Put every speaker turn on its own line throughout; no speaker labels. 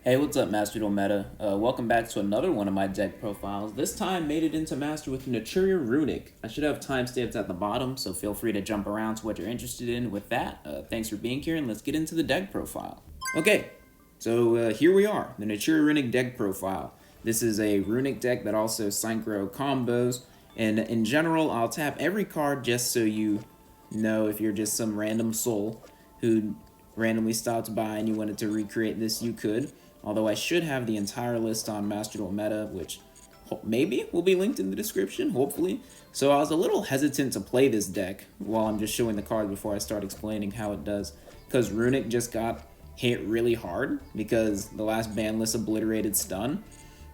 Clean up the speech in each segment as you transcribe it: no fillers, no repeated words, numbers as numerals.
Hey, what's up, Master Duel Meta? Welcome back to another one of my deck profiles. This time, made it into Master with Naturia Runick. I should have timestamps at the bottom, so feel free to jump around to what you're interested in. With that, thanks for being here, and let's get into the deck profile. Okay, so here we are, the Naturia Runick deck profile. This is a Runick deck that also synchro combos, and in general, I'll tap every card just so you know if you're just some random soul who randomly stopped by and you wanted to recreate this, you could. Although I should have the entire list on Master Duel Meta, which maybe will be linked in the description, hopefully. So I was a little hesitant to play this deck while I'm just showing the card before I start explaining how it does. Because Runick just got hit really hard because the last ban list obliterated Stun.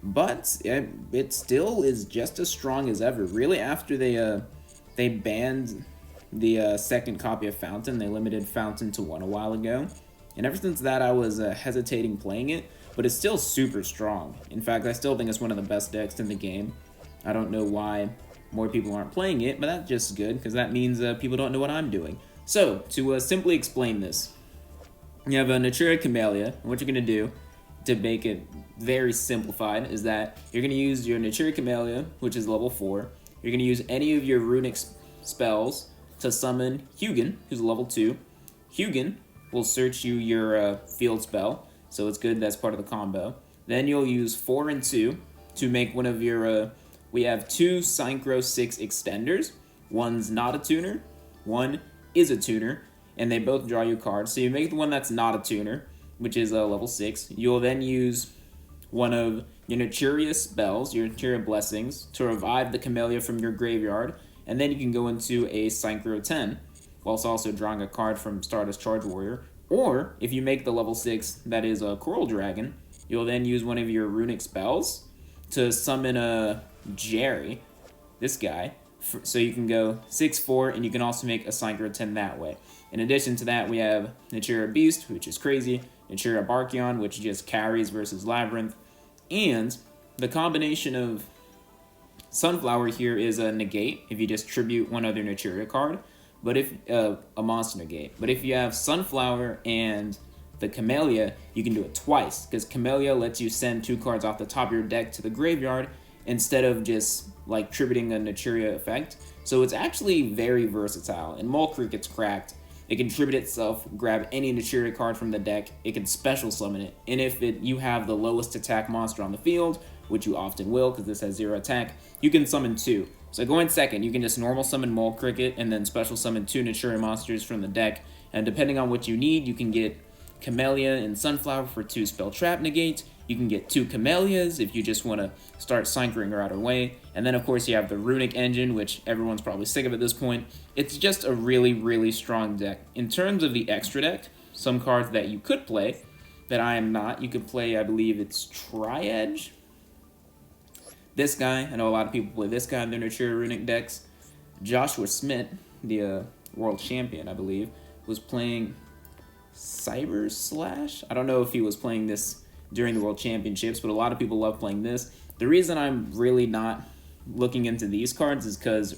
But it still is just as strong as ever. Really, after they banned the second copy of Fountain, they limited Fountain to 1 a while ago. And ever since that, I was hesitating playing it, but it's still super strong. In fact, I still think it's one of the best decks in the game. I don't know why more people aren't playing it, but that's just good, because that means people don't know what I'm doing. So, to simply explain this, you have a Naturia Camellia, and what you're going to do to make it very simplified is that you're going to use your Naturia Camellia, which is level 4. You're going to use any of your Runick spells to summon Hugin, who's level 2. Hugin will search you your field spell, so it's good that's part of the combo. Then you'll use 4 and 2 to make one of your, we have 2 Synchro 6 extenders. One's not a tuner, one is a tuner, and they both draw you cards. So you make the one that's not a tuner, which is level 6. You'll then use one of your Naturia spells, your Naturia Blessings, to revive the Camellia from your graveyard, and then you can go into a Synchro 10, whilst also drawing a card from Stardust Charge Warrior. Or, if you make the level 6, that is a Coral Dragon, you'll then use one of your Runick spells to summon a Jerry, this guy, so you can go 6-4, and you can also make a Synchro 10 that way. In addition to that, we have Naturia Beast, which is crazy, Naturia Barkion, which just carries versus Labyrinth, and the combination of Sunflower here is a negate if you just tribute one other Naturia card, but if a monster negate. But if you have Sunflower and the Camellia, you can do it twice, because Camellia lets you send 2 cards off the top of your deck to the graveyard instead of just like tributing a Naturia effect. So it's actually very versatile. In Mole Creek, it's cracked. It can tribute itself, grab any Naturia card from the deck, it can special summon it, and if you have the lowest attack monster on the field, which you often will because this has 0 attack, you can summon 2. So going second, you can just normal summon Mole Cricket and then special summon 2 Naturia monsters from the deck, and depending on what you need, you can get Camellia and Sunflower for 2 spell trap negates. You can get 2 Camellias if you just want to start synchroing her out of the way. And then, of course, you have the Runick engine, which everyone's probably sick of at this point. It's just a really, really strong deck. In terms of the extra deck, some cards that you could play that I am not, you could play, I believe it's Tri-Edge. This guy, I know a lot of people play this guy in their Naturia Runick decks. Joshua Smith, the world champion, I believe, was playing Cyber Slash. I don't know if he was playing this during the World Championships, but a lot of people love playing this. The reason I'm really not looking into these cards is because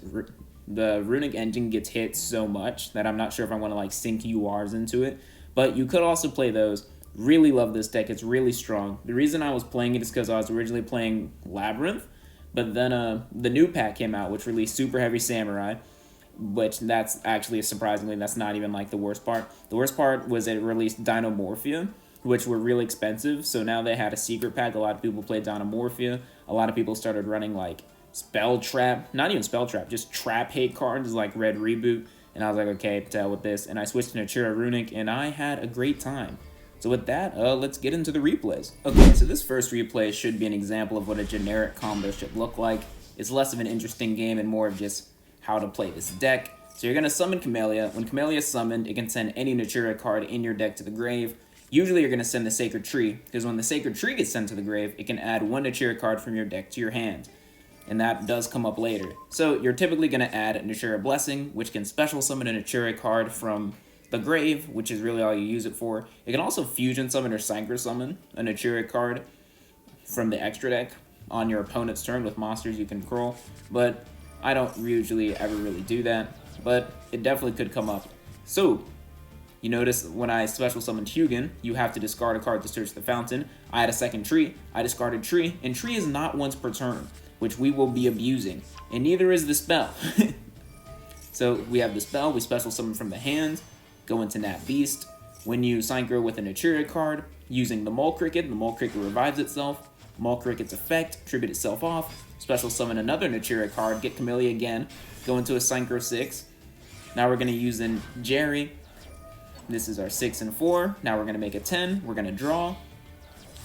the Runick engine gets hit so much that I'm not sure if I want to like sink URs into it. But you could also play those. Really love this deck. It's really strong. The reason I was playing it is because I was originally playing Labyrinth, but then the new pack came out, which released Super Heavy Samurai, which that's actually, surprisingly, that's not even like the worst part. The worst part was it released Dinomorphia, which were really expensive, so now they had a secret pack. A lot of people played Dinomorphia. A lot of people started running like Spell Trap, not even Spell Trap, just Trap Hate cards like Red Reboot, and I was like, okay, to hell with this, and I switched to Naturia Runick, and I had a great time. So with that, let's get into the replays. Okay, so this first replay should be an example of what a generic combo should look like. It's less of an interesting game and more of just how to play this deck. So you're going to summon Camellia. When Camellia is summoned, it can send any Naturia card in your deck to the grave. Usually you're going to send the Sacred Tree, because when the Sacred Tree gets sent to the grave, it can add 1 Naturia card from your deck to your hand. And that does come up later. So you're typically going to add a Naturia Blessing, which can special summon a Naturia card from the grave, which is really all you use it for. It can also fusion summon or synchro summon a Naturia card from the extra deck on your opponent's turn with monsters you can curl, but I don't usually ever really do that, but it definitely could come up. So You notice when I special summoned Hugin, you have to discard a card to search the fountain. I had a second tree, I discarded tree, and tree is not once per turn, which we will be abusing, and neither is the spell. So we have the spell, we special summon from the hand, go into Nat Beast. When you synchro with a Naturia card, using the Mole Cricket revives itself. Mole Cricket's effect, tribute itself off, special summon another Naturia card, get Camellia again, go into a Synchro 6. Now we're going to use in Jerry. This is our 6 and 4. Now we're going to make a 10. We're going to draw.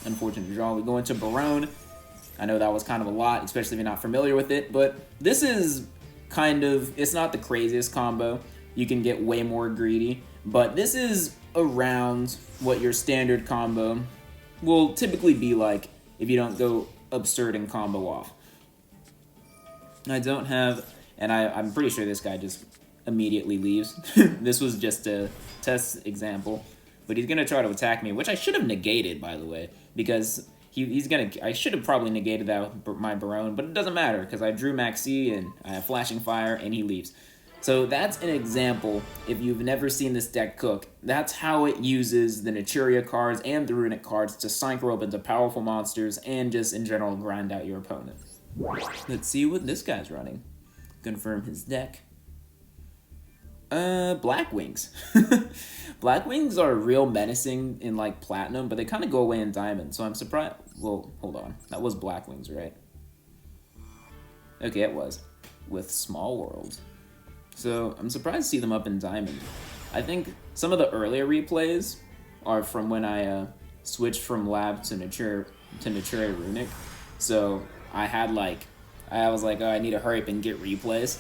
Unfortunate draw. We go into Barone. I know that was kind of a lot, especially if you're not familiar with it, but this is kind of, it's not the craziest combo. You can get way more greedy, but this is around what your standard combo will typically be like if you don't go absurd and combo off. I don't have, and I'm pretty sure this guy just immediately leaves. This was just a test example, but he's gonna try to attack me, which I should have negated, by the way, because he's gonna. I should have probably negated that with my Barone, but it doesn't matter because I drew Maxi and I have Flashing Fire, and he leaves. So that's an example. If you've never seen this deck cook, that's how it uses the Naturia cards and the Runick cards to synchro up into powerful monsters and just in general grind out your opponent. Let's see what this guy's running. Confirm his deck. Blackwings. Blackwings are real menacing in like Platinum, but they kind of go away in Diamond, so I'm surprised. Well, hold on. That was Blackwings, right? Okay, it was. With Small World. So I'm surprised to see them up in Diamond. I think some of the earlier replays are from when I switched from Lab to Naturia Runick. So I was like, oh, I need to hurry up and get replays.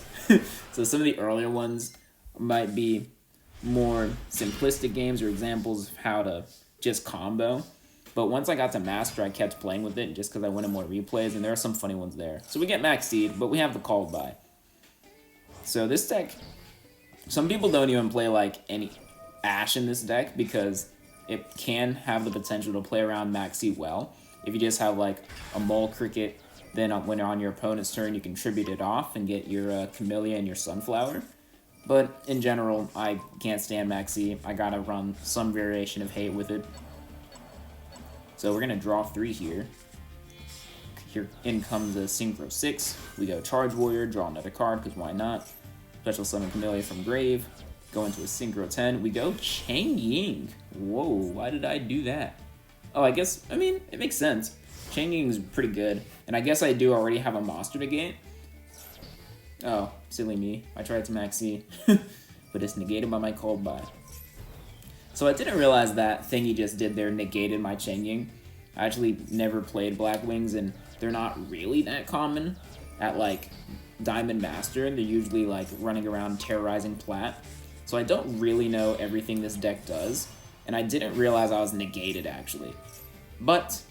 So some of the earlier ones might be more simplistic games or examples of how to just combo. But once I got to Master, I kept playing with it just because I wanted more replays, and there are some funny ones there. So we get Max Seed, but we have the Called By. So this deck, some people don't even play like any Ash in this deck because it can have the potential to play around Max Seed well. If you just have like a Mole Cricket, then when on your opponent's turn, you can tribute it off and get your Camellia and your Sunflower. But in general, I can't stand Maxi. I gotta run some variation of hate with it. So we're gonna draw 3 here. Here in comes a Synchro 6. We go Charge Warrior, draw another card, because why not? Special summon Camellia from Grave. Go into a Synchro 10. We go Chang Ying. Whoa, why did I do that? Oh, I mean, it makes sense. Chang Ying's pretty good. And I guess I do already have a monster to gate. Oh, silly me. I tried to Maxi, but it's negated by my Called By. So I didn't realize that thing he just did there negated my Chang Ying. I actually never played Blackwings, and they're not really that common at, like, Diamond Master. They're usually, like, running around terrorizing Plat. So I don't really know everything this deck does, and I didn't realize I was negated, actually. But,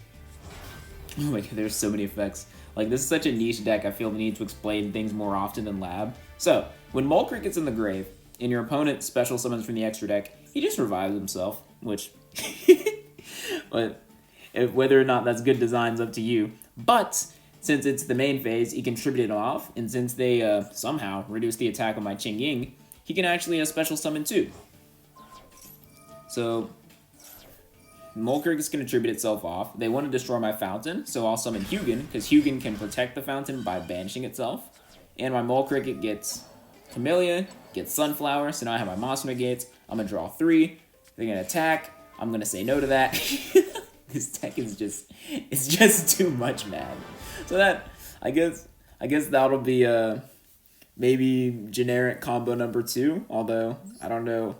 oh my god, there's so many effects. Like, this is such a niche deck, I feel the need to explain things more often than Lab. So, when Mole Cricket's in the grave, and your opponent special summons from the extra deck, he just revives himself, which... but whether or not that's good design is up to you. But, since it's the main phase, he can tribute it off, and since they somehow reduce the attack of my Ching Ying, he can actually special summon too. So... Mole Cricket's going to tribute itself off. They want to destroy my fountain, so I'll summon Hugin, because Hugin can protect the fountain by banishing itself. And my Mole Cricket gets Camellia, gets Sunflower, so now I have my monster negates. I'm going to draw 3. They're going to attack. I'm going to say no to that. This deck is it's just too much, man. So that, I guess that'll be maybe generic combo number 2, although, I don't know.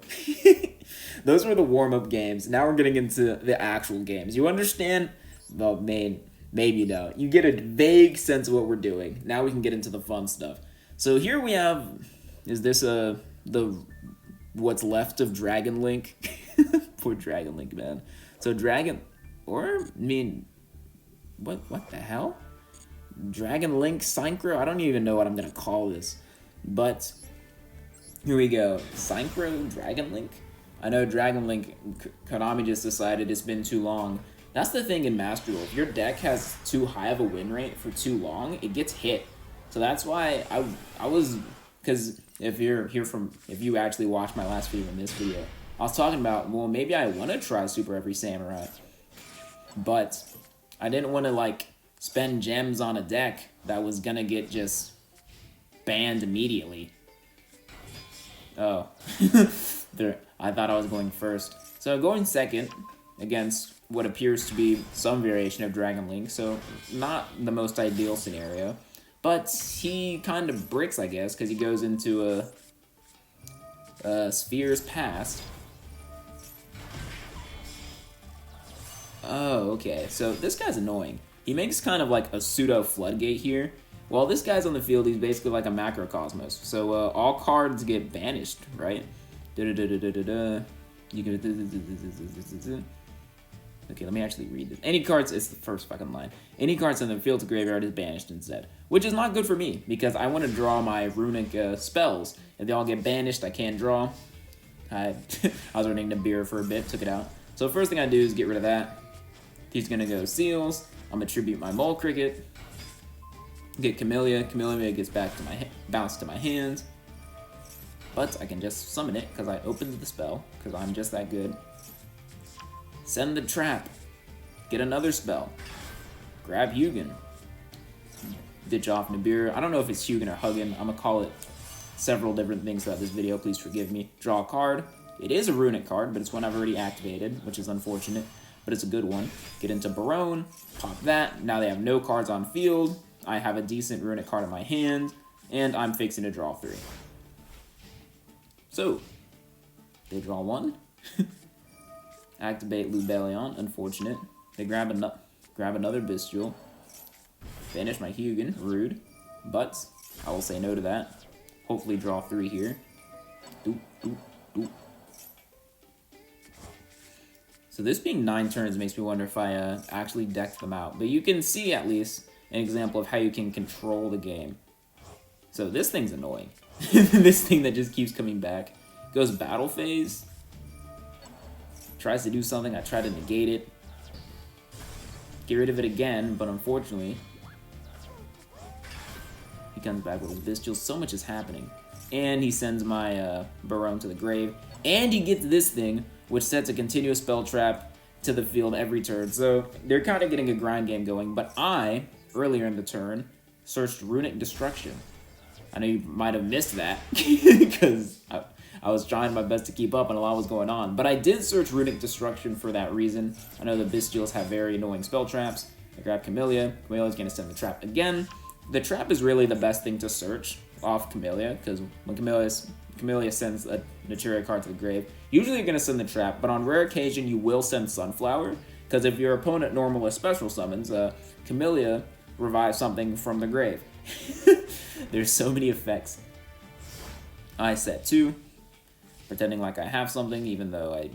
Those were the warm-up games. Now we're getting into the actual games. You understand? Well, maybe no. You get a vague sense of what we're doing. Now we can get into the fun stuff. So here we have, is this the what's left of Dragon Link? Poor Dragon Link, man. So what the hell? Dragon Link Synchro? I don't even know what I'm going to call this. But here we go. Synchro Dragon Link? I know Dragon Link, Konami just decided it's been too long. That's the thing in Master Duel. If your deck has too high of a win rate for too long, it gets hit. So that's why I was, because if you actually watched my last video and this video, I was talking about, well, maybe I want to try Super Every Samurai, but I didn't want to, like, spend gems on a deck that was gonna get just banned immediately. Oh. I thought I was going first. So going second against what appears to be some variation of Dragon Link, so not the most ideal scenario. But he kind of bricks, I guess, because he goes into a Sphere's Past. Oh, okay. So this guy's annoying. He makes kind of like a pseudo floodgate here. While this guy's on the field, he's basically like a macrocosmos. So all cards get banished, right? You can. Okay, let me actually read this. Any cards, it's the first fucking line. Any cards in the field to graveyard is banished instead. Which is not good for me, because I want to draw my Runick spells. If they all get banished, I can't draw. I was running the beer for a bit, took it out. So first thing I do is get rid of that. He's gonna go Seals. I'm gonna tribute my Mole Cricket. Get Camellia. Camellia gets back to my bounce to my hands. But I can just summon it because I opened the spell, because I'm just that good. Send the trap. Get another spell. Grab Hugin. Ditch off Nibiru. I don't know if it's Hugin or Huggin. I'm gonna call it several different things throughout this video. Please forgive me. Draw a card. It is a Runick card, but it's one I've already activated, which is unfortunate, but it's a good one. Get into Barone. Pop that. Now they have no cards on field. I have a decent Runick card in my hand, and I'm fixing to draw 3. So, they draw 1. Activate Lubellion, unfortunate. They grab another Bystial. Banish my Hugin, rude. But, I will say no to that. Hopefully draw 3 here. Doop, doop, doop. So this being 9 turns makes me wonder if I actually decked them out. But you can see, at least, an example of how you can control the game. So this thing's annoying. This thing that just keeps coming back. Goes battle phase. Tries to do something, I try to negate it. Get rid of it again, but unfortunately, he comes back with a Bystial. So much is happening. And he sends my Barone to the grave. And he gets this thing, which sets a continuous spell trap to the field every turn. So they're kind of getting a grind game going, but I, earlier in the turn, searched Runick Destruction. I know you might have missed that, because I was trying my best to keep up and a lot was going on. But I did search Runick Destruction for that reason. I know the Bystials have very annoying spell traps. I grabbed Camellia. Camellia's going to send the trap again. The trap is really the best thing to search off Camellia, because when Camellia sends a Naturia card to the grave, usually you're going to send the trap, but on rare occasion you will send Sunflower, because if your opponent normal or special summons, Camellia revives something from the grave. There's so many effects. I set 2. Pretending like I have something, even though I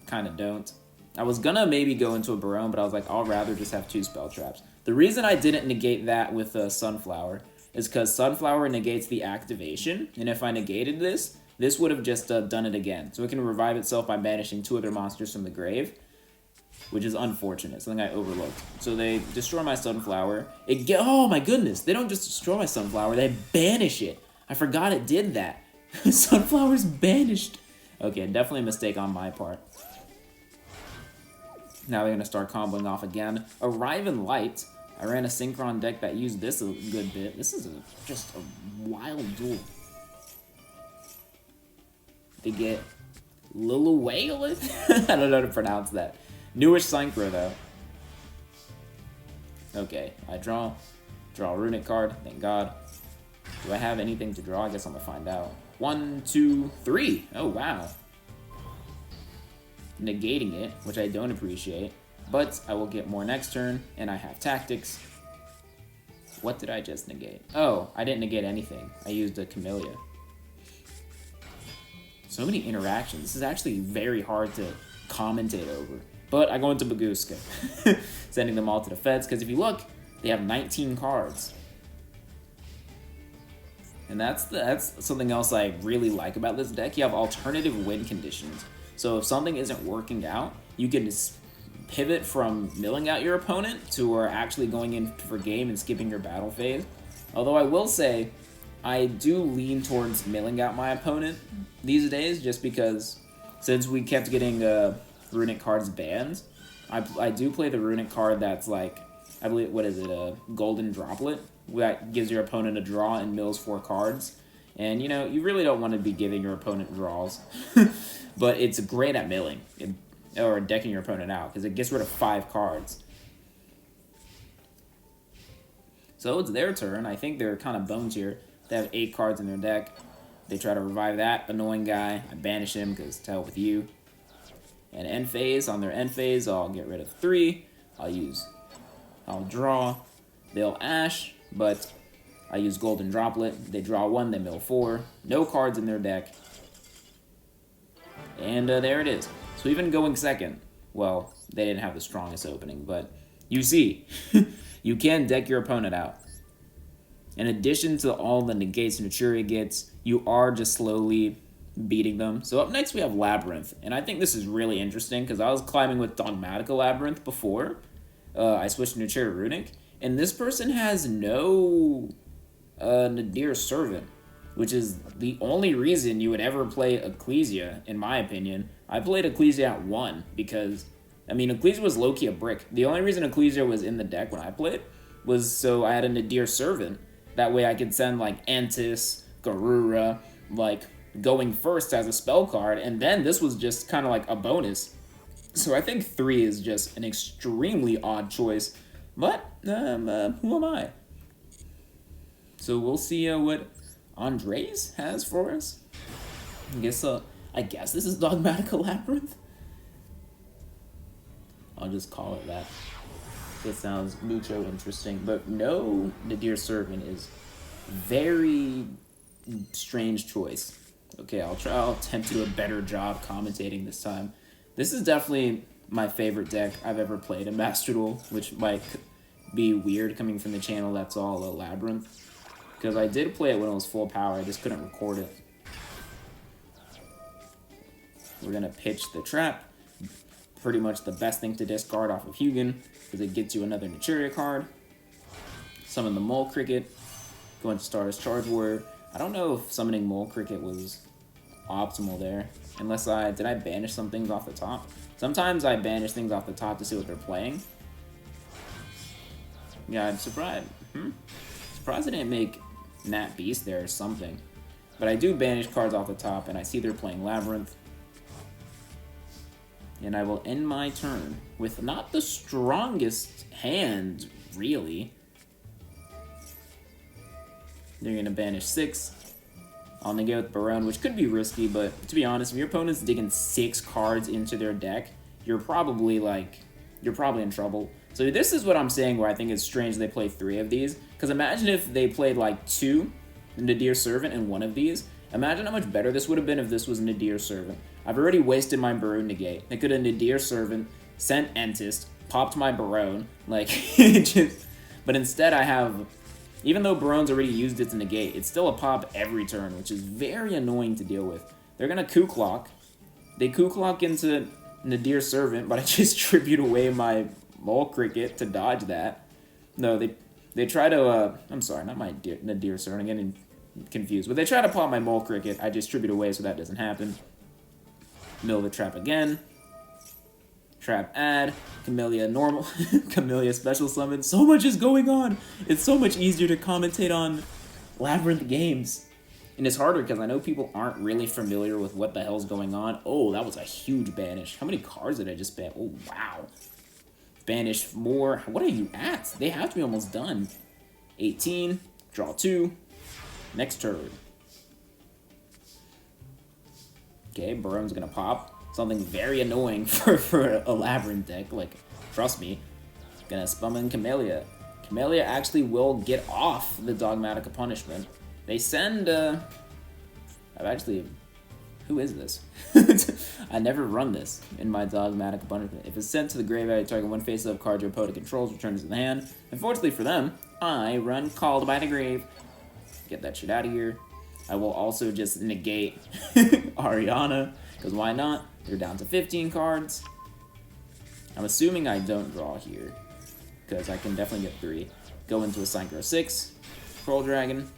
kind of don't. I was gonna maybe go into a Barone, but I was like, I'll rather just have 2 spell traps. The reason I didn't negate that with Sunflower is because Sunflower negates the activation, and if I negated this, this would have just done it again. So it can revive itself by banishing 2 other monsters from the grave, which is unfortunate, something I overlooked. So they destroy my Sunflower. Oh my goodness, they don't just destroy my Sunflower, they banish it. I forgot it did that. Sunflower's banished. Okay, definitely a mistake on my part. Now they're going to start comboing off again. Arrive in Light. I ran a Synchron deck that used this a good bit. This is just a wild duel. They get Lilawale? I don't know how to pronounce that. Newish Synchro, though. Okay, I draw a Runick card, thank God. Do I have anything to draw? I guess I'm going to find out. 1, 2, 3. Oh, wow. Negating it, which I don't appreciate. But I will get more next turn, and I have Tactics. What did I just negate? Oh, I didn't negate anything. I used a Camellia. So many interactions. This is actually very hard to commentate over. But I go into Baguska, sending them all to the feds, because if you look, they have 19 cards. And that's something else I really like about this deck. You have alternative win conditions. So if something isn't working out, you can just pivot from milling out your opponent to actually going in for game and skipping your battle phase. Although I will say, I do lean towards milling out my opponent these days, just because since we kept getting Runick cards banned, I do play the Runick card that's like, I believe, what is it, a Golden Droplet, that gives your opponent a draw and mills 4 cards. And, you know, you really don't want to be giving your opponent draws, but it's great at milling, or decking your opponent out, because it gets rid of 5 cards. So it's their turn. I think they're kind of bones here. They have 8 cards in their deck. They try to revive that annoying guy. I banish him because to hell with you. And end phase, on their end phase, I'll get rid of 3. I'll draw. They'll Ash, but I use Golden Droplet. They draw 1, they mill 4. No cards in their deck. And there it is. So even going second, well, they didn't have the strongest opening, but you see, you can deck your opponent out. In addition to all the negates Naturia gets, you are just slowly beating them. So up next we have Labyrinth, and I think this is really interesting because I was climbing with Dogmatika Labyrinth before. I switched to Naturia Runick, and this person has no Nadir Servant, which is the only reason you would ever play Ecclesia, in my opinion. I played Ecclesia at 1 because, I mean, Ecclesia was low-key a brick. The only reason Ecclesia was in the deck when I played was so I had a Nadir Servant. That way I could send, like, Antis, Garura, like, going first as a spell card, and then this was just kind of like a bonus. So I think 3 is just an extremely odd choice, but who am I? So we'll see what Andres has for us. I guess this is Dogmatika Labyrinth. I'll just call it that. It sounds mucho interesting, but no Nadir Servant is very strange choice. Okay, I'll attempt to do a better job commentating this time. This is definitely my favorite deck I've ever played in Master Duel, which might be weird coming from the channel that's all a Labyrinth. Because I did play it when it was full power, I just couldn't record it. We're going to pitch the trap. Pretty much the best thing to discard off of Hugin, because it gets you another Naturia card. Summon the Mole Cricket. Go into Stardust Charge Warrior. I don't know if summoning Mole Cricket was optimal there. Unless did I banish some things off the top? Sometimes I banish things off the top to see what they're playing. Yeah, I'm surprised. Surprised I didn't make Nat Beast there or something. But I do banish cards off the top, and I see they're playing Labyrinth. And I will end my turn with not the strongest hand, really. They're going to banish 6. I'll negate with Barone, which could be risky, but to be honest, if your opponent's digging 6 cards into their deck, you're probably in trouble. So this is what I'm saying where I think it's strange they play 3 of these. Because imagine if they played like 2 Nadir Servant and 1 of these. Imagine how much better this would have been if this was Nadir Servant. I've already wasted my Barone negate. I could have Nadir Servant, sent Entist, popped my Barone, like, but instead I have, even though Barone's already used its negate, it's still a pop every turn, which is very annoying to deal with. They're gonna Coup Clock. They Coup Clock into Nadir Servant, but I just tribute away my Mole Cricket to dodge that. No, they try to, I'm sorry, not my Nadir Servant, I'm getting confused. But they try to pop my Mole Cricket, I just tribute away so that doesn't happen. Mill the trap again. Trap add. Camellia normal. Camellia special summon. So much is going on. It's so much easier to commentate on Labyrinth games. And it's harder because I know people aren't really familiar with what the hell's going on. Oh, that was a huge banish. How many cards did I just ban? Oh, wow. Banish more. What are you at? They have to be almost done. 18. Draw 2. Next turn. Okay, Barone's gonna pop. Something very annoying for a Labyrinth deck, like, trust me. Gonna summon Camellia. Camellia actually will get off the Dogmatika punishment. They send, who is this? I never run this in my Dogmatika punishment. If it's sent to the graveyard, target one face-up card your opponent controls, returns to the hand. Unfortunately for them, I run Called by the Grave. Get that shit out of here. I will also just negate Ariana, because why not? They're down to 15 cards. I'm assuming I don't draw here, because I can definitely get 3. Go into a Synchro 6, Troll Dragon.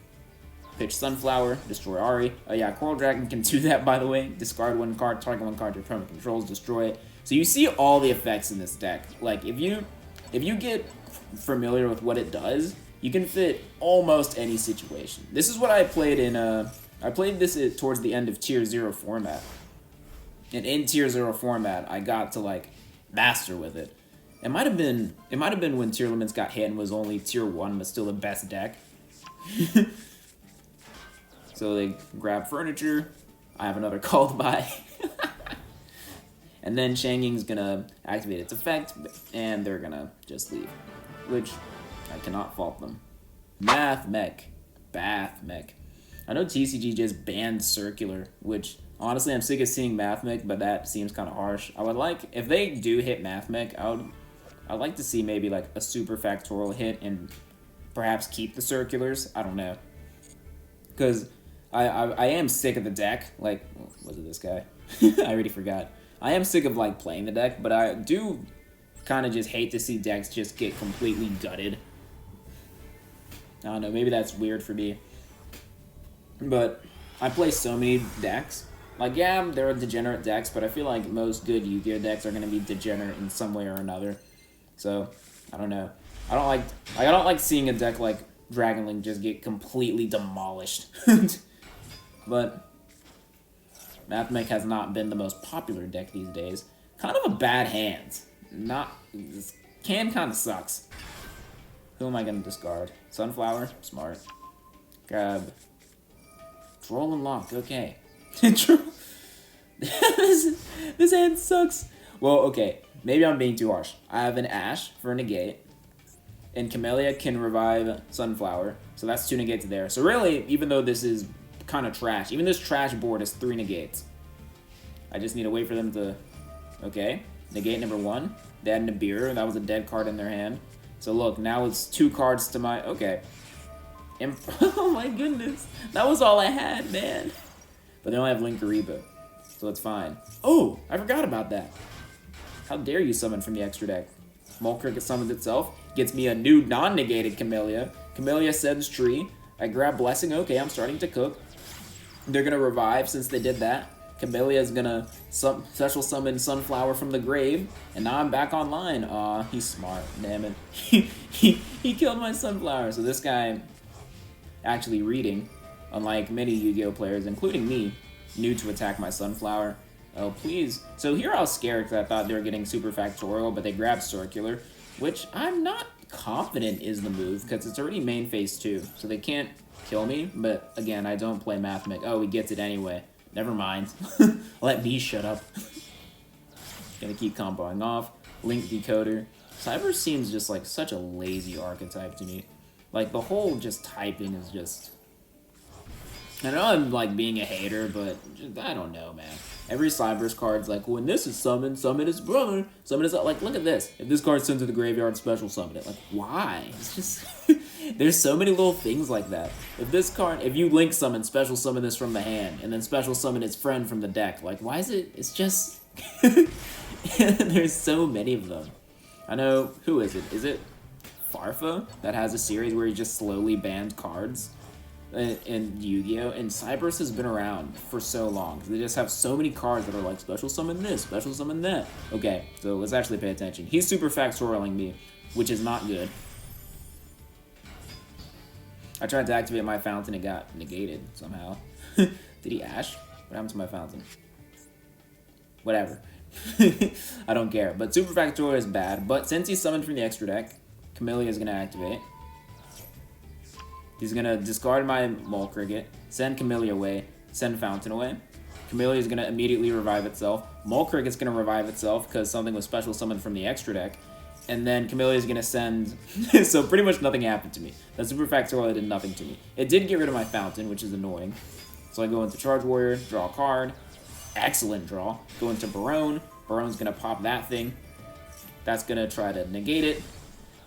Pitch Sunflower, destroy Ari. Oh yeah, Coral Dragon can do that, by the way. Discard one card, target one card your opponent controls, destroy it. So you see all the effects in this deck. Like, if you get familiar with what it does, you can fit almost any situation. This is what I played in, I played this towards the end of Tier 0 format. And in Tier 0 format, I got to, like, master with it. It might have been when Tier Limits got hit and was only Tier 1, but still the best deck. So they grab furniture. I have another call to buy. And then Shanging's gonna activate its effect, and they're gonna just leave. Which, I cannot fault them. Mathmech. Bathmech. I know TCG just banned Circular, which, honestly, I'm sick of seeing Mathmech, but that seems kind of harsh. I would like, if they do hit Mathmech, I'd like to see maybe, like, a super factorial hit and perhaps keep the Circulars. I don't know. Because I am sick of the deck. Like, was it this guy? I already forgot. I am sick of, like, playing the deck, but I do kind of just hate to see decks just get completely gutted. I don't know, maybe that's weird for me. But I play so many decks. Like, yeah, there are degenerate decks, but I feel like most good Yu-Gi-Oh decks are going to be degenerate in some way or another. So, I don't know. I don't like seeing a deck like Dragon Link just get completely demolished. But Mathmech has not been the most popular deck these days. Kind of a bad hand. This can kind of sucks. Who am I going to discard? Sunflower? Smart. Grab. Troll and Lock. Okay. This hand sucks. Well, okay. Maybe I'm being too harsh. I have an Ash for a negate. And Camellia can revive Sunflower. So that's 2 negates there. So really, even though this is kind of trash, even this trash board is 3 negates. I just need to wait for them to... Okay. Negate number 1. They had Nibiru. That was a dead card in their hand. So look, now it's 2 cards to my... Okay. Oh my goodness. That was all I had, man. But they only have Linkariba. So it's fine. Oh, I forgot about that. How dare you summon from the extra deck? Mole Cricket summons itself. Gets me a new non-negated Camellia. Camellia sends Tree. I grab Blessing. Okay, I'm starting to cook. They're going to revive since they did that. Camellia is going to special summon Sunflower from the grave. And now I'm back online. Aw, he's smart. Damn it. He killed my Sunflower. So this guy actually reading, unlike many Yu-Gi-Oh players, including me, knew to attack my Sunflower. Oh, please. So here I was scared because I thought they were getting super factorial, but they grabbed Circular, which I'm not confident is the move because it's already main phase 2, so they can't kill me. But again, I don't play Mathmech. Oh, he gets it anyway. Never mind. Let me shut up. Gonna keep comboing off. Link Decoder. Cyber seems just like such a lazy archetype to me. Like, the whole just typing is just... I know I'm, like, being a hater, but just, I don't know, man. Every Cyber's card's like, when this is summoned, summon his brother. Summon his... Like, look at this. If this card's sent to the graveyard, special summon it. Like, why? It's just... There's so many little things like that. If this card... If you link summon, special summon this from the hand, and then special summon its friend from the deck. Like, why is it... It's just... There's so many of them. I know... Who is it? Is it Farfa that has a series where he just slowly banned cards in Yu-Gi-Oh? And Cyberse has been around for so long. They just have so many cards that are like, special summon this, special summon that. Okay, so let's actually pay attention. He's super factorialing me, which is not good. I tried to activate my fountain, it got negated somehow. Did he Ash? What happened to my fountain? Whatever. I don't care. But super factorial is bad. But since he's summoned from the extra deck, Camellia is going to activate. He's going to discard my Mole Cricket, send Camellia away, send Fountain away. Camellia is going to immediately revive itself. Mole Cricket's going to revive itself because something was special summoned from the extra deck. And then Camellia is going to send... So pretty much nothing happened to me. That Super Factorial did nothing to me. It did get rid of my Fountain, which is annoying. So I go into Charge Warrior, draw a card. Excellent draw. Go into Barone. Barone's going to pop that thing. That's going to try to negate it.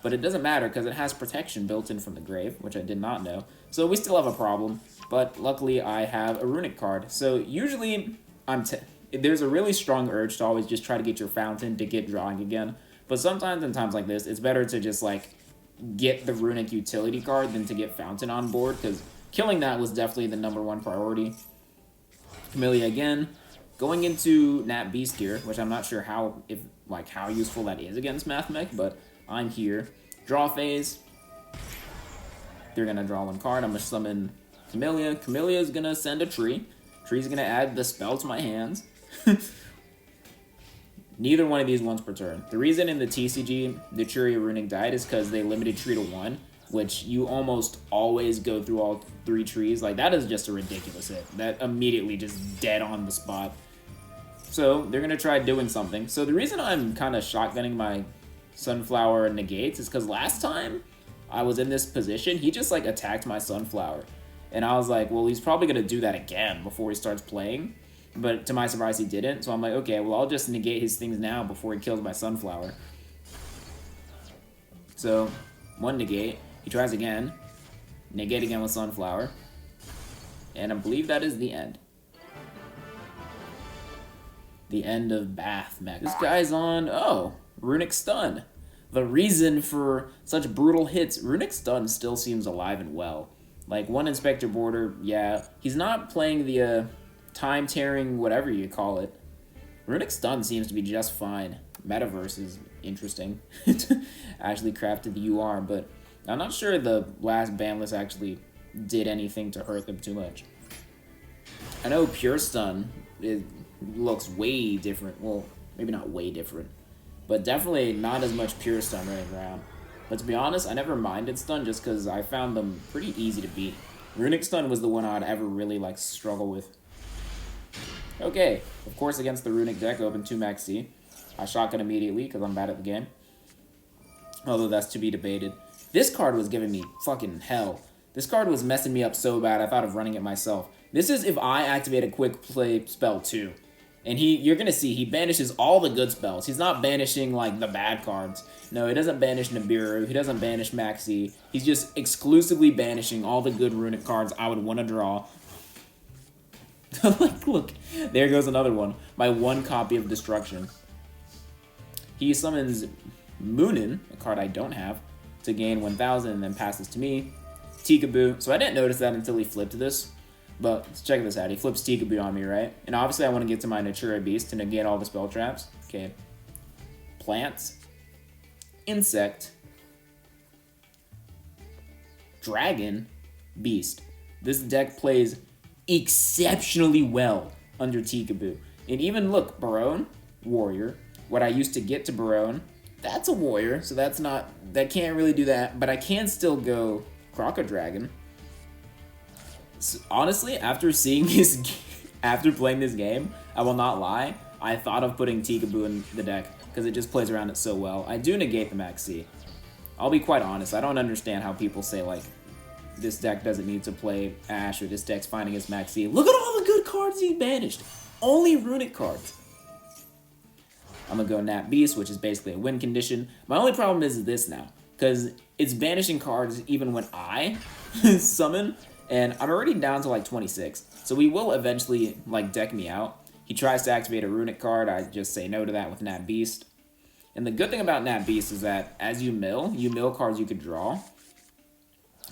But it doesn't matter because it has protection built in from the grave, which I did not know. So we still have a problem. But luckily I have a Runick card. So usually there's a really strong urge to always just try to get your Fountain to get drawing again. But sometimes in times like this, it's better to just like get the Runick utility card than to get Fountain on board. Because killing that was definitely the #1 priority. Camellia again. Going into Nat Beast here, which I'm not sure how useful that is against Mathmech, but I'm here. Draw phase. They're gonna draw 1 card. I'm gonna summon Camellia. Camellia is gonna send a tree. Tree's gonna add the spell to my hands. Neither one of these once per turn. The reason in the TCG Naturia Runick died is because they limited tree to 1, which you almost always go through all 3 trees. Like, that is just a ridiculous hit. That immediately just dead on the spot. So they're going to try doing something. So the reason I'm kind of shotgunning my Sunflower negates is because last time I was in this position, he just like attacked my Sunflower. And I was like, well, he's probably going to do that again before he starts playing. But to my surprise, he didn't. So I'm like, okay, well, I'll just negate his things now before he kills my Sunflower. So 1 negate. He tries again. Negate again with Sunflower. And I believe that is the end. The end of Mathmech. This guy's on, Runick Stun. The reason for such brutal hits. Runick Stun still seems alive and well. Like, 1 Inspector Border, yeah. He's not playing the time-tearing whatever you call it. Runick Stun seems to be just fine. Metaverse is interesting. Actually crafted the UR, but I'm not sure the last ban list actually did anything to hurt them too much. I know Pure Stun looks way different. Well, maybe not way different, but definitely not as much Pure Stun running around. But to be honest, I never minded Stun just because I found them pretty easy to beat. Runick Stun was the one I'd ever really like struggle with. Okay, of course against the Runick deck, open 2 Max C. I shotgun immediately because I'm bad at the game. Although that's to be debated. This card was giving me fucking hell. This card was messing me up so bad I thought of running it myself. This is if I activate a quick play spell too. And you're going to see, he banishes all the good spells. He's not banishing, like, the bad cards. No, he doesn't banish Nibiru. He doesn't banish Maxi. He's just exclusively banishing all the good Runick cards I would want to draw. Like, look. There goes another one. My 1 copy of Destruction. He summons Moonin, a card I don't have, to gain 1,000 and then passes to me. Tikaboo. So I didn't notice that until he flipped this. But let's check this out. He flips Tikaboo on me, right? And obviously I want to get to my Naturia Beast to negate all the spell traps. Okay. Plants. Insect. Dragon. Beast. This deck plays exceptionally well under Tikaboo. And even, look, Barone, Warrior. What I used to get to Barone, that's a Warrior, so that can't really do that. But I can still go Crocodragon. So, honestly, after playing this game, I will not lie, I thought of putting Tikaboo in the deck because it just plays around it so well. I do negate the Max C. I'll be quite honest, I don't understand how people say, like, this deck doesn't need to play Ash or this deck's finding its Max C. Look at all the good cards he banished. Only Runick cards. I'm going to go Nat Beast, which is basically a win condition. My only problem is this now, because it's banishing cards even when I summon. And I'm already down to like 26. So he will eventually like deck me out. He tries to activate a Runick card. I just say no to that with Nat Beast. And the good thing about Nat Beast is that as you mill cards you could draw.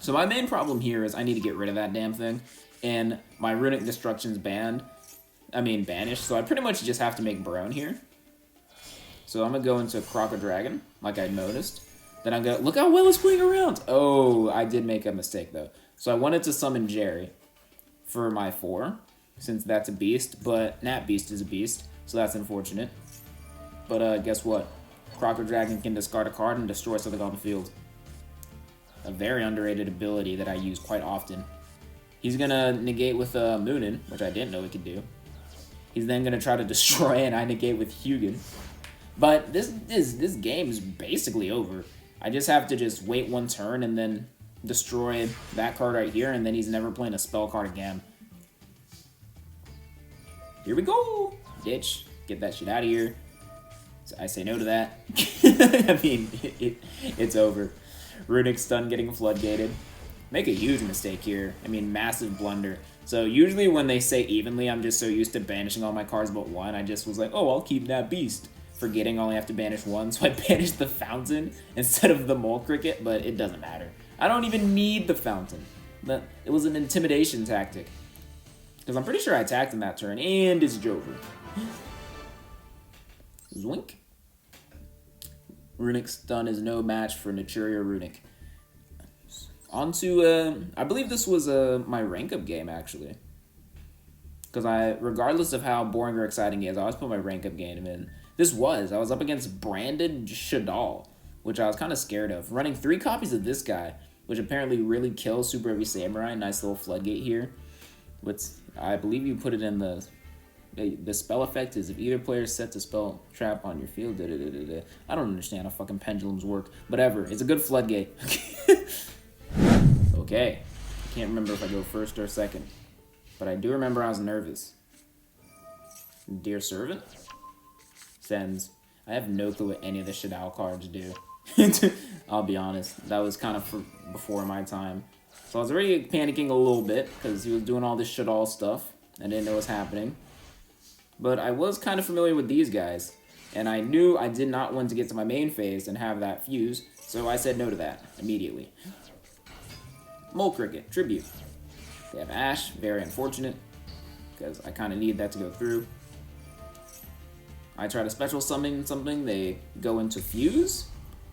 So my main problem here is I need to get rid of that damn thing. And my Runick Destruction's banished. So I pretty much just have to make Barone here. So I'm going to go into Crocodragon, like I noticed. Then I'm going to... Look how well it's playing around! Oh, I did make a mistake, though. So I wanted to summon Jerry for my 4, since that's a beast, but Nat Beast is a beast, so that's unfortunate. But guess what? Crocodragon can discard a card and destroy something on the field. A very underrated ability that I use quite often. He's going to negate with Moonin, which I didn't know he could do. He's then going to try to destroy and I negate with Hugin. But this game is basically over. I just have to just wait 1 turn and then destroy that card right here, and then he's never playing a spell card again. Here we go! Ditch. Get that shit out of here. So I say no to that. I mean, it's over. Runick Stun getting floodgated. Make a huge mistake here. I mean, massive blunder. So usually when they say evenly, I'm just so used to banishing all my cards but 1, I just was like, oh, I'll keep that Beast. Forgetting I only have to banish 1, so I banished the Fountain instead of the Mole Cricket, but it doesn't matter. I don't even need the Fountain. It was an intimidation tactic. Because I'm pretty sure I attacked him that turn, and it's over. Zwink. Runick Stun is no match for Naturia Runick. On to, I believe this was my rank up game, actually. Because regardless of how boring or exciting it is, I always put my rank up game in. I was up against Branded Shadal, which I was kind of scared of. Running 3 copies of this guy, which apparently really kills Super Heavy Samurai. Nice little floodgate here. I believe you put it in the spell effect is if either player sets a spell trap on your field. I don't understand how fucking pendulums work. Whatever. It's a good floodgate. Okay. I can't remember if I go first or second. But I do remember I was nervous. Dear Servant? Sends. I have no clue what any of the Shadal cards do. I'll be honest. That was kind of before my time. So I was already panicking a little bit because he was doing all this Shadal stuff. I didn't know what was happening. But I was kind of familiar with these guys. And I knew I did not want to get to my main phase and have that fuse. So I said no to that immediately. Mole Cricket. Tribute. They have Ash. Very unfortunate. Because I kind of need that to go through. I try to special summon something. They go into Fuse.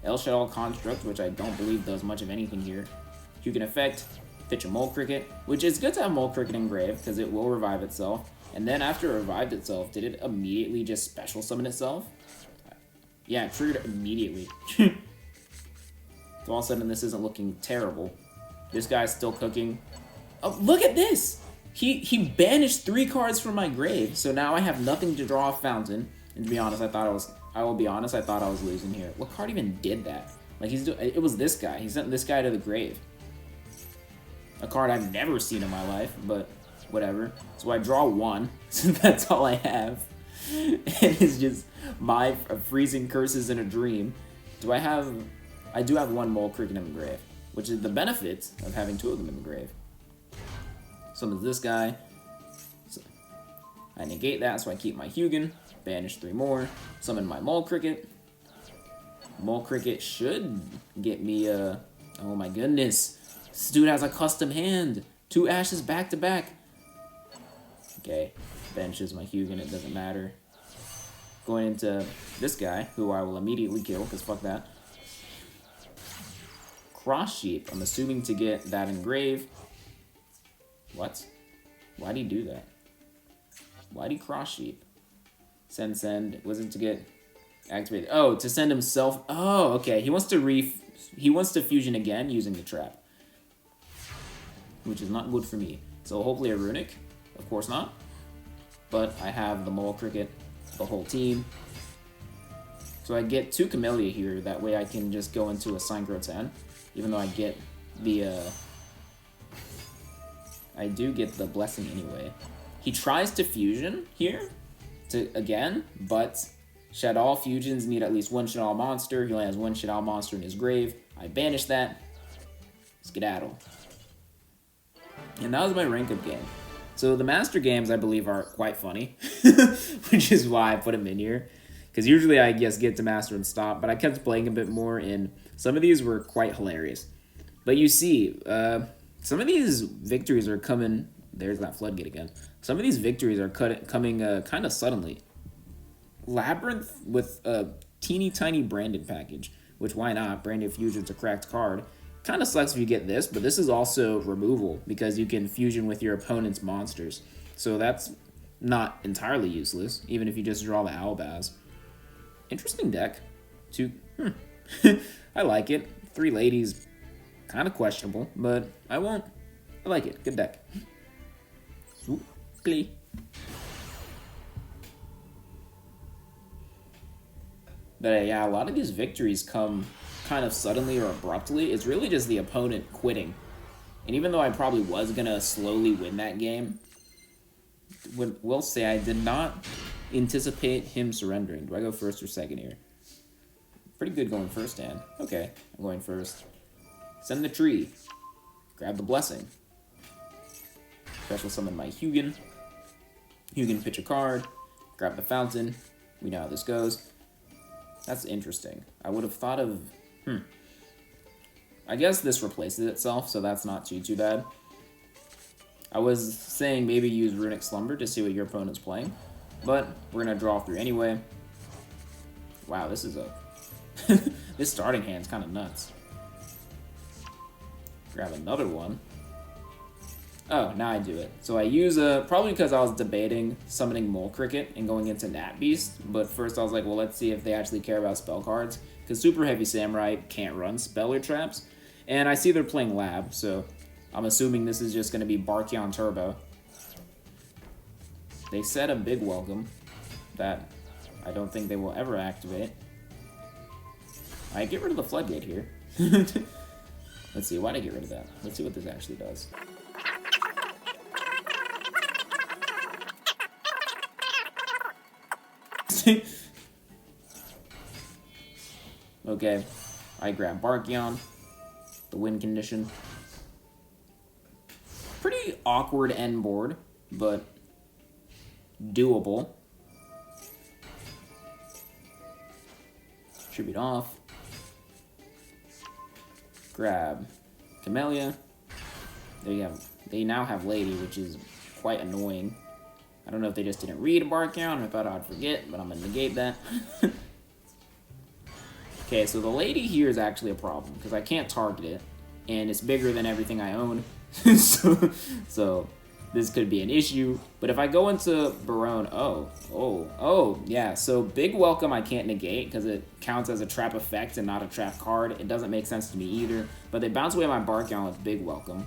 El Shadal Construct, which I don't believe does much of anything here. Hugan Effect. Pitch a Mole Cricket. Which is good to have Mole Cricket engraved because it will revive itself. And then after it revived itself, did it immediately just special summon itself? Yeah, it triggered immediately. So all of a sudden this isn't looking terrible. This guy's still cooking. Oh, look at this! He banished 3 cards from my grave, so now I have nothing to draw a fountain. And to be honest, I will be honest, I thought I was losing here. What card even did that? Like it was this guy. He sent this guy to the grave. A card I've never seen in my life, but whatever. So I draw 1, so that's all I have. And it's just my freezing curses in a dream. I do have 1 Mole Cricket in the grave, which is the benefit of having 2 of them in the grave. Summons this guy. So I negate that, so I keep my Hugan. Banish 3 more. Summon my Mole Cricket. Mole Cricket should get me a... Oh my goodness. This dude has a custom hand. 2 Ashes back to back. Okay. Banishes my Hugan, it doesn't matter. Going into this guy, who I will immediately kill, because fuck that. Cross Sheep. I'm assuming to get that engrave. What? Why'd he do that? Why'd he Cross Sheep? Send. Was it to get activated? Oh, to send himself. Oh, okay. He wants to fusion again using the trap. Which is not good for me. So hopefully a Runick. Of course not. But I have the Mole Cricket, the whole team. So I get 2 Camellia here. That way I can just go into a Synchro 10. Even though I get the... I do get the Blessing anyway. He tries to fusion here. Again, but Shadal fusions need at least 1 Shadal monster. He only has 1 Shadal monster in his grave. I banish that. Skedaddle. And that was my rank up game. So the master games, I believe, are quite funny, which is why I put them in here. Because usually I just get to master and stop, but I kept playing a bit more, and some of these were quite hilarious. But you see, some of these victories are coming... There's that floodgate again. Some of these victories are coming kind of suddenly. Labyrinth with a teeny tiny Branded package, which why not? Branded Fusion's a cracked card. Kind of sucks if you get this, but this is also removal because you can fusion with your opponent's monsters. So that's not entirely useless, even if you just draw the Albaz. Interesting deck. I like it. 3 ladies, kind of questionable, but I won't. I like it. Good deck. Glee. But yeah, a lot of these victories come kind of suddenly or abruptly. It's really just the opponent quitting. And even though I probably was going to slowly win that game, we'll say I did not anticipate him surrendering. Do I go first or second here? Pretty good going first, Dan. Okay, I'm going first. Send the tree. Grab the Blessing. Special summon my Hugan. Hugan pitch a card. Grab the Fountain. We know how this goes. That's interesting. I would have thought of... I guess this replaces itself, so that's not too bad. I was saying maybe use Runick Slumber to see what your opponent's playing, but we're gonna draw through anyway. Wow, this is a this starting hand's kind of nuts. Grab another one. Oh, now I do it. So I use probably because I was debating summoning Mole Cricket and going into Nat Beast, but first I was like, well, let's see if they actually care about spell cards, because Super Heavy Samurai can't run spell or traps, and I see they're playing Lab, so I'm assuming this is just going to be Barkion Turbo. They said a big welcome that I don't think they will ever activate. I get rid of the Floodgate here. Let's see, why'd I get rid of that? Let's see what this actually does. Okay, I grab Barkion, the win condition. Pretty awkward end board, but doable. Tribute off. Grab Camellia. There you have. They now have Lady, which is quite annoying. I don't know if they just didn't read a Barkion or thought I'd forget, but I'm gonna negate that. Okay, so the Lady here is actually a problem because I can't target it, and it's bigger than everything I own. so this could be an issue. But if I go into Barone, yeah. So Big Welcome I can't negate because it counts as a trap effect and not a trap card. It doesn't make sense to me either. But they bounce away my Barkion with Big Welcome.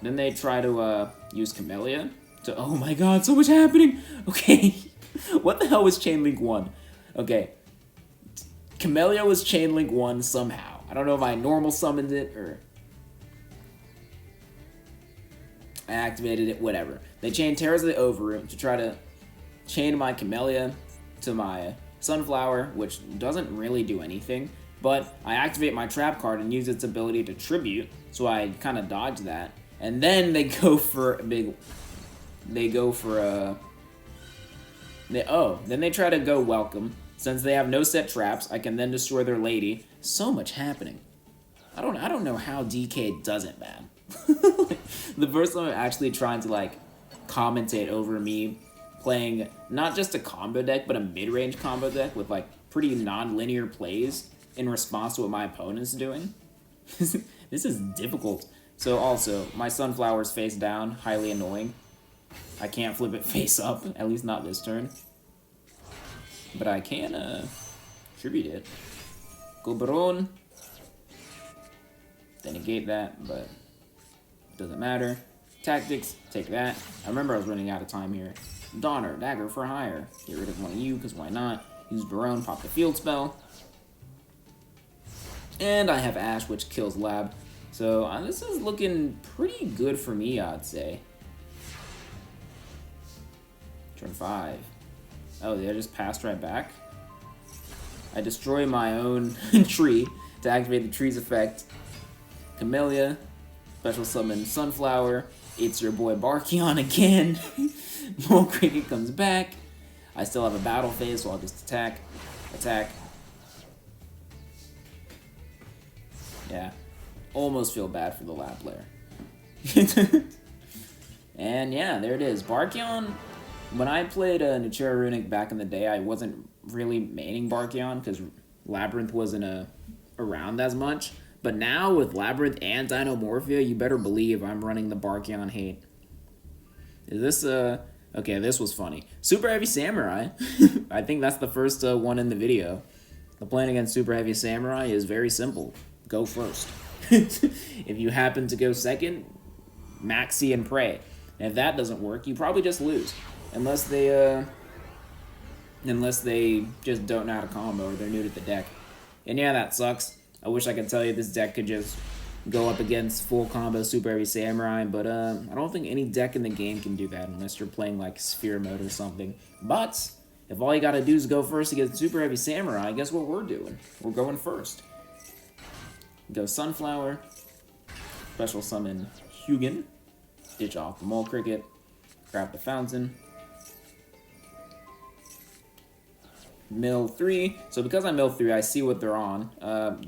Then they try to use Camellia to. Oh my God, so much happening. Okay, what the hell was Chain Link 1? Okay, Camellia was Chain Link 1 somehow. I don't know if I normal summoned it or I activated it, whatever. They chained Terrors of the Overroom to try to chain my Camellia to my Sunflower, which doesn't really do anything, but I activate my trap card and use its ability to tribute, so I kind of dodge that. And then they go for a big... They go for a... then they try to go Welcome. Since they have no set traps, I can then destroy their Lady. So much happening. I don't know how DK doesn't, man. The first time I'm actually trying to like commentate over me playing not just a combo deck but a mid-range combo deck with like pretty non-linear plays in response to what my opponent's doing. This is difficult. So also, my Sunflower's face down, highly annoying. I can't flip it face up, at least not this turn. But I can tribute it. Go Baron. Then negate that, but doesn't matter. Tactics, take that. I remember I was running out of time here. Donner, Dagger for hire. Get rid of one of you, because why not? Use Barone, pop the field spell. And I have Ash, which kills Lab. So this is looking pretty good for me, I'd say. Turn 5. Oh, they just passed right back? I destroy my own tree to activate the tree's effect. Camellia. Special summon Sunflower. It's your boy Barkion again. Mole Cricket comes back. I still have a battle phase, so I'll just attack. Attack. Yeah. Almost feel bad for the Lab player. And yeah, there it is. Barkion, when I played Naturia Runick back in the day, I wasn't really maining Barkion because Labyrinth wasn't around as much. But now with Labyrinth and Dinomorphia, you better believe I'm running the Barkion hate. Is this okay, this was funny. Super Heavy Samurai. I think that's the first one in the video. The plan against Super Heavy Samurai is very simple. Go first. If you happen to go second, maxi and pray. And if that doesn't work, you probably just lose. Unless they just don't know how to combo or they're new to the deck. And yeah, that sucks. I wish I could tell you this deck could just go up against full combo Super Heavy Samurai, but I don't think any deck in the game can do that unless you're playing like Sphere mode or something. But if all you gotta do is go first against Super Heavy Samurai, guess what we're doing? We're going first. Go Sunflower, special summon Hugin, ditch off the Mole Cricket, grab the Fountain, mill 3. So because I mill 3, I see what they're on.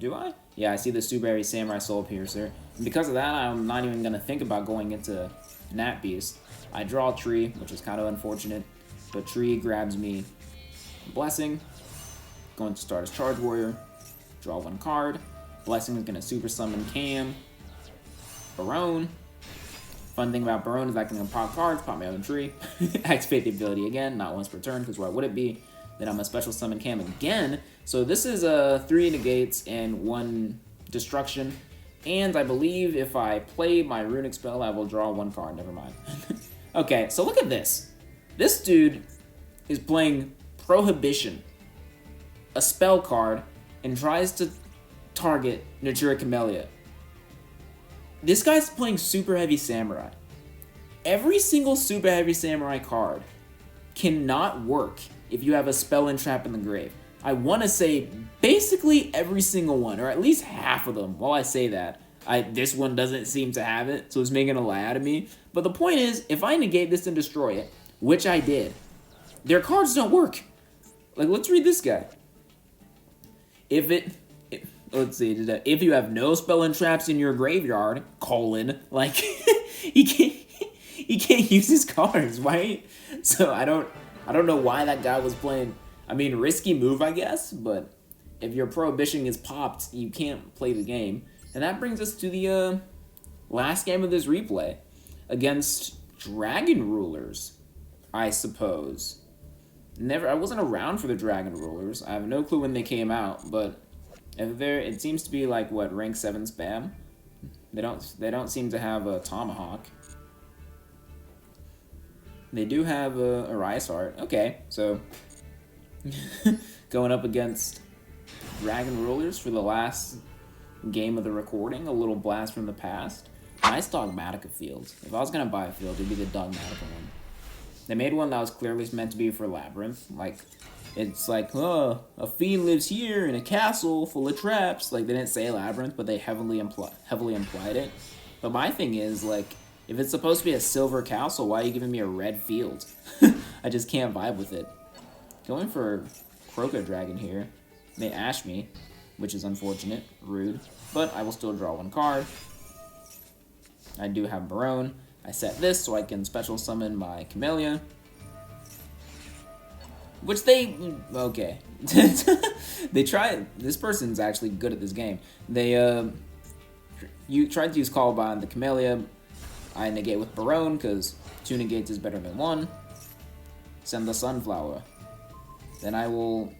Do I? Yeah, I see the Super Heavy Samurai Soul Piercer. And because of that, I'm not even going to think about going into Nat Beast. I draw a tree, which is kind of unfortunate, but tree grabs me Blessing. Going to start as Charge Warrior. Draw 1 card. Blessing is going to super summon Cam. Barone. Fun thing about Barone is I can pop cards, pop my own tree, activate the ability again, not once per turn, because why would it be? Then I'm going to special summon Cam again. So this is 3 negates and 1 destruction. And I believe if I play my Runick spell, I will draw 1 card. Never mind. Okay, so look at this. This dude is playing Prohibition, a spell card, and tries to target Naturia Camellia. This guy's playing Super Heavy Samurai. Every single Super Heavy Samurai card cannot work if you have a spell and trap in the grave. I want to say basically every single one, or at least half of them. While I say that, this one doesn't seem to have it, so it's making a lie out of me. But the point is, if I negate this and destroy it, which I did, their cards don't work. Like, let's read this guy. Let's see, if you have no spell and traps in your graveyard, like, he can't use his cards, right? So I don't know why that guy was playing. I mean, risky move, I guess, but if your Prohibition is popped, you can't play the game. And that brings us to the last game of this replay against Dragon Rulers, I suppose. I wasn't around for the Dragon Rulers. I have no clue when they came out, but it seems to be like what, rank 7 spam. They don't seem to have a Tomahawk. They do have a Rice Heart. Okay, so going up against Dragon Rulers for the last game of the recording, a little blast from the past. Nice Dogmatika field. If I was gonna buy a field, it'd be the Dogmatika one. They made one that was clearly meant to be for Labyrinth. Like, it's like, oh, a fiend lives here in a castle full of traps. Like, they didn't say Labyrinth, but they heavily implied it. But my thing is, like, if it's supposed to be a silver castle, why are you giving me a red field? I just can't vibe with it. Going for Croco Dragon here. They ash me, which is unfortunate, rude. But I will still draw 1 card. I do have Barone. I set this so I can special summon my Camellia. Which okay. They tried, this person's actually good at this game. You tried to use Call on the Camellia. I negate with Barone, because 2 negates is better than 1. Send the Sunflower. Then I will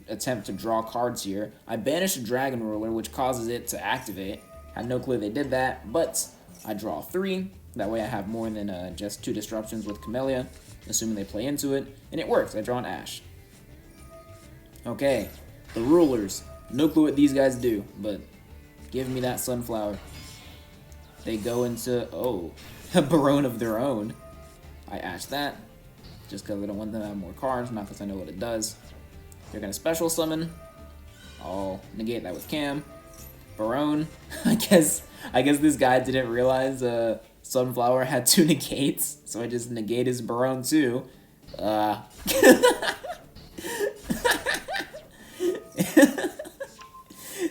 attempt to draw cards here. I banish a Dragon Ruler, which causes it to activate. Had no clue they did that, but I draw 3. That way I have more than just 2 disruptions with Camellia, assuming they play into it. And it works. I draw an Ash. Okay, the Rulers. No clue what these guys do, but give me that Sunflower. They go into, a Barone of their own. I Ash that, just because I don't want them to have more cards, not because I know what it does. They're going to special summon. I'll negate that with Cam. Barone. I guess this guy didn't realize Sunflower had 2 negates, so I just negate his Barone too.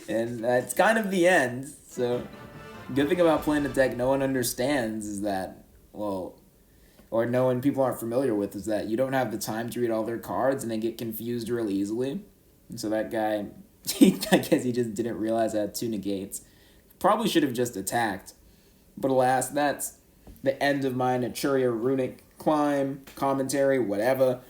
And that's kind of the end. So, good thing about playing a deck no one understands is that, well, or no one people aren't familiar with, is that you don't have the time to read all their cards and they get confused really easily. And so that guy, I guess he just didn't realize I had 2 negates. Probably should have just attacked. But alas, that's the end of my Naturia Runick climb, commentary, whatever.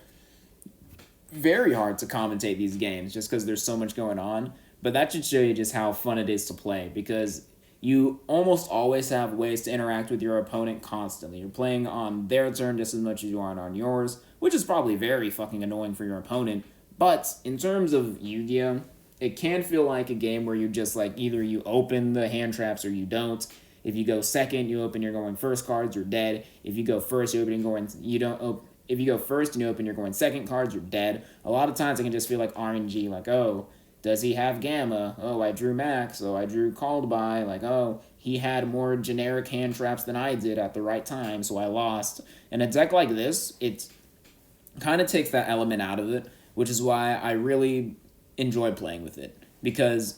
Very hard to commentate these games just because there's so much going on. But that should show you just how fun it is to play, because you almost always have ways to interact with your opponent constantly. You're playing on their turn just as much as you are on yours, which is probably very fucking annoying for your opponent. But in terms of Yu-Gi-Oh!, it can feel like a game where you just, like, either you open the hand traps or you don't. If you go second, you open your going first cards, you're dead. If you go first, you don't if you go first and you open your going second cards, you're dead. A lot of times it can just feel like RNG, like, oh, does he have Gamma? Oh, I drew Max. Oh, I drew Called By. Like, oh, he had more generic hand traps than I did at the right time, so I lost. And a deck like this, it kind of takes that element out of it, which is why I really enjoy playing with it. Because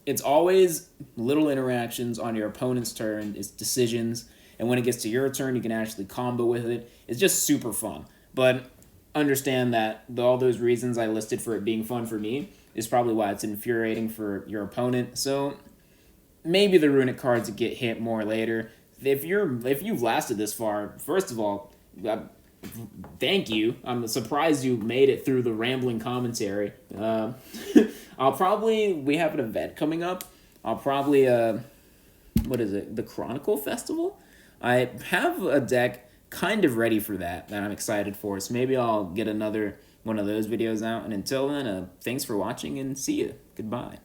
it's always little interactions on your opponent's turn, it's decisions, and when it gets to your turn, you can actually combo with it. It's just super fun. But understand that all those reasons I listed for it being fun for me is probably why it's infuriating for your opponent. So maybe the Runick cards get hit more later. If you've lasted this far, first of all, thank you. I'm surprised you made it through the rambling commentary. We have an event coming up. I'll probably, what is it? The Chronicle Festival? I have a deck kind of ready for that I'm excited for. So maybe I'll get another one of those videos out. And until then, thanks for watching and see you. Goodbye.